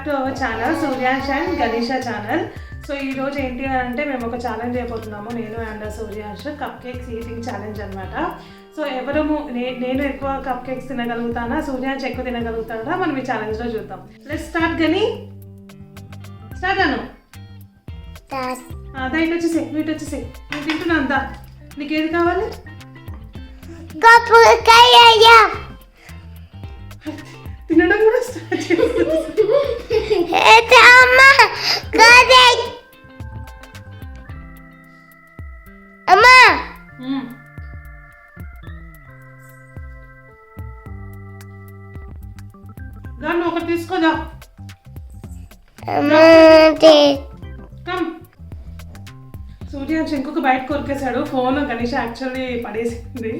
To our channel Suryansh and Ganesha channel. So ఈరోజు ఏంటి అంటే మేము ఒక ఛాలెంజ్ అయిపోతున్నాము, నేను and Suryansh cupcakes eating challenge అనమాట. సో ఎవరము నేను ఎక్కువ కప్ కేక్స్ తినగలుగుతానా, సూర్యాంశ్ ఎక్కువ తినగలుగుతాడా, మనం ఈ ఛాలెంజ్లో చూద్దాం. Let's start. గని స్టార్ట్ అను. అదా ఇటు వచ్చేసి ఇటు వచ్చేసి నేను తింటున్నా అంతా. నీకు ఏది కావాలి? తినడం కూడా స్టార్ట్ చేస్తుంది. ఒకటి తీసుకోదా. సూర్యాంశ్ ఇంకొక బయట కొరికేశాడు. ఫోన్ గణేష్ యాక్చువల్లీ పడేసింది.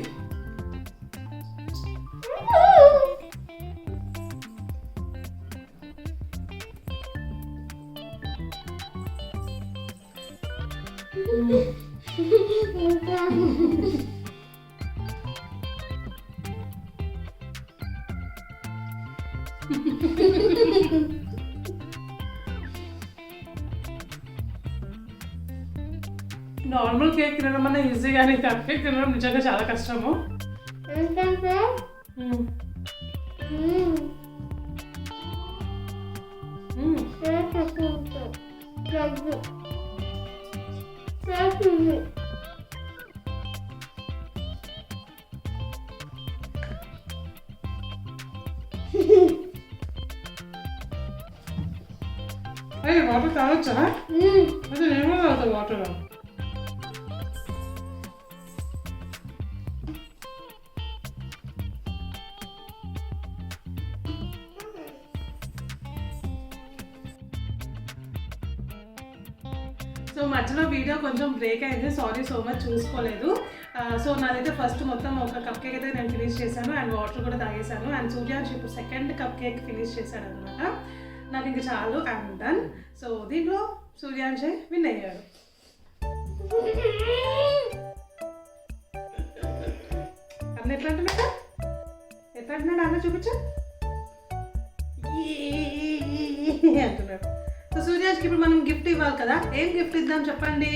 నార్మల్ కేక్ తినడం అన్న ఈజీ, కానీ కప్ కేక్ తినడం నిజంగా చాలా కష్టము. అయ్యి వాటర్ తాగొచ్చా? అదే నేను కూడా తాగుతా వాటర్. సో మధ్యలో వీడియో కొంచెం బ్రేక్ అయింది, సారీ సో మచ్, చూసుకోలేదు. సో నాదైతే ఫస్ట్ మొత్తం ఒక కప్ కేక్ అయితే నేను ఫినిష్ చేశాను అండ్ వాటర్ కూడా తాగేశాను. అండ్ సూర్యాంశ్ ఇప్పుడు సెకండ్ కప్ కేక్ ఫినిష్ చేశాడు అనమాట. నాకు ఇంకా చాలు, ఐఎమ్ డన్. సో దీంట్లో సూర్యాంశే విన్ అయ్యాడు. అన్న ఎట్లా అంటున్నాడు, ఎట్లా అంటున్నాడు అన్న చూపించా అంటున్నాడు. సో సూర్యాంశ్కి ఇప్పుడు మనం గిఫ్ట్ ఇవ్వాలి కదా, ఏం గిఫ్ట్ ఇద్దాం చెప్పండి?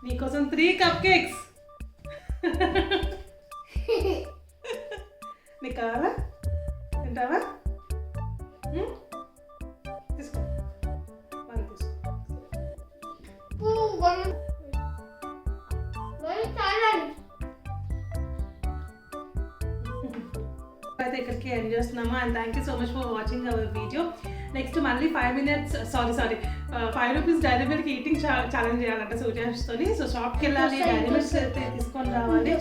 నీకోసం 3 కప్ కేక్స్. నీకు కావాలా? తింటావా? తీసుకో, మరి తీసుకో. అయితే ఇక్కడికి ఎండ్ చేస్తున్నాము. And thank you so much for watching our video. Next మళ్ళీ 5 minutes 5 rupees Dairy Milk eating challenge చేయాలంట సూర్యాంశ్తోని. సో షాప్కి వెళ్ళాలి, డైరీ మిల్క్స్ తీసుకొని రావాలి.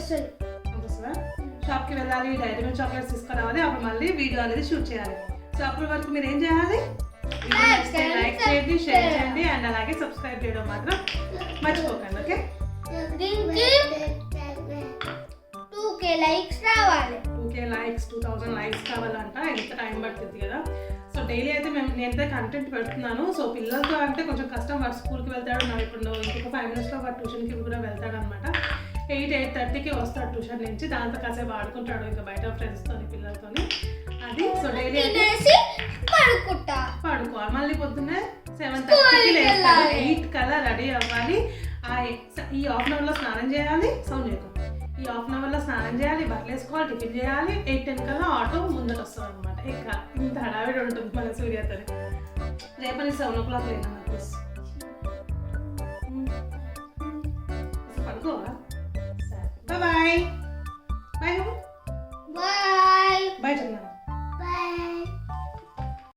షాప్కి వెళ్ళాలి, డైరీ మిల్క్ చాక్లెట్స్ తీసుకొని రావాలి. అప్పుడు మళ్ళీ వీడియో అనేది షూట్ చేయాలి. సో అప్పటి వరకు మీరు ఏం చేయాలి? లైక్ చేయండి, షేర్ చేయండి అండ్ అలాగే సబ్స్క్రైబ్ చేయడం మాత్రం మర్చిపోకండి. ఓకే, 2K లైక్స్ రావాలి. 2K లైక్స్, 2000 లైక్స్ కావాలంట. ఎంత టైం పడుతుంది కదా. సో డైలీ అయితే నేనైతే కంటెంట్ పెడుతున్నాను. సో పిల్లలతో అంటే కొంచెం కష్టం, వాడు స్కూల్కి వెళ్తాడు. నా ఇప్పుడు ఇంకొక 5 minutesలో వాడు ట్యూషన్కి కూడా వెళ్తాడు అనమాట. 8-8:30కి వస్తాడు ట్యూషన్ నుంచి. దాంతో కాసేపు ఆడుకుంటాడు ఇంకా బయట ఫ్రెండ్స్తో, పిల్లలతో. అది సో డైలీ పడుకోవాలి. మళ్ళీ పొద్దున్నే 7:30కి లేస్తాడు. 8 కల్లా రెడీ అవ్వాలి. ఈ హాఫ్ అన్ అవర్లో స్నానం చేయాలి. సౌండ్ చేయకు. ఈ హాఫ్ అన్ అవర్లో స్నానం చేయాలి, బట్టలు వేసుకోవాలి, టిఫిన్ చేయాలి. 8-10 కల్లా ఆటో ముందర వస్తుంది అనమాట. ఇంకా ఇంత హడావిడి ఉంటుంది మన సూర్యతో. రేపటి 7 o'clock లేనా నాకు పడుకోవా? సరే, బాయ్.